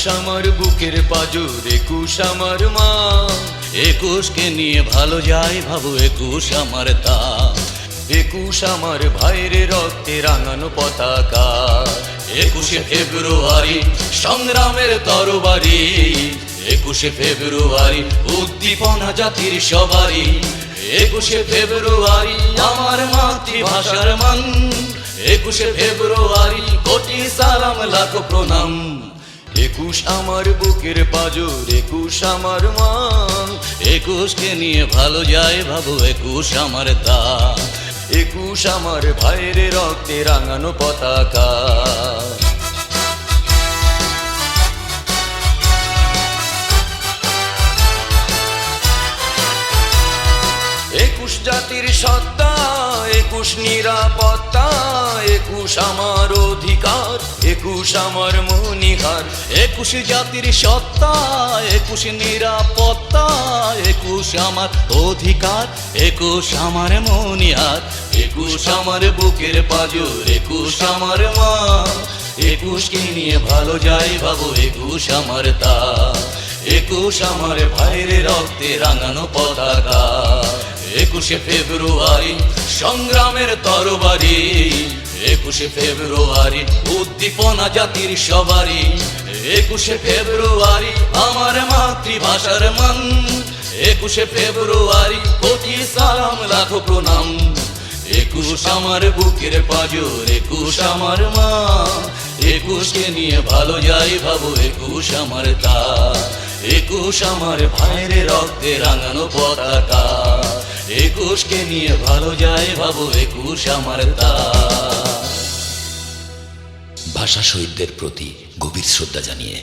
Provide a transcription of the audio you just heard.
আমার বুকের পাজর, একুশ আমার মা। একুশকে নিয়ে ভালো যায় ভাবো, একুশ আমার তা। একুশ আমার ভাইয়ের রক্তে রাঙানো পতাকা। 21শে ফেব্রুয়ারি সংগ্রামের তরবারি। 21শে ফেব্রুয়ারি উদ্দীপনা জাতির সবারই। 21শে ফেব্রুয়ারি আমার মাতৃভাষার মান। 21শে ফেব্রুয়ারি কোটি সালাম লাখো প্রণাম। 21 আমার বুকের পাজর, 21 আমার মা। 21কে নিয়ে ভালো যায় ভাবো, 21 আমার তা। 21 আমার ভাইয়ের রক্তে রাঙানো পতাকা। 21 জাতির সত্তা, 21 নিরাপত্তা। 21 আমার অধিকার, 21 আমার মনিহার। 21 জাতির সত্তা, 21 নিরাপত্তা। 21 আমার অধিকার, 21 আমার মনিহার। 21 আমার বুকের পাজর, 21 আমার মা। 21কে নিয়ে ভালো যায় ভাবো, 21 আমার তা। 21 আমার ভাইয়ের রক্তে রাঙানো পতাকা। 21শে ফেব্রুয়ারি সংগ্রামের তরবারি। 21শে ফেব্রুয়ারি উদ্দীপনা জাতির সবারই। 21শে ফেব্রুয়ারি আমার মাতৃভাষার মান। 21শে ফেব্রুয়ারি কোটি সালাম লাখো প্রণাম। 21 আমার বুকের পাজর, 21 আমার মা। 21কে নিয়ে ভালো যায় ভাবো, 21 আমার তা। 21 আমার ভাইয়ের রক্তে রাঙানো পতাকা। 21কে নিয়ে ভালো যায় ভাবো, 21 আমার তা। ভাষা শহীদদের প্রতি গভীর শ্রদ্ধা জানিয়ে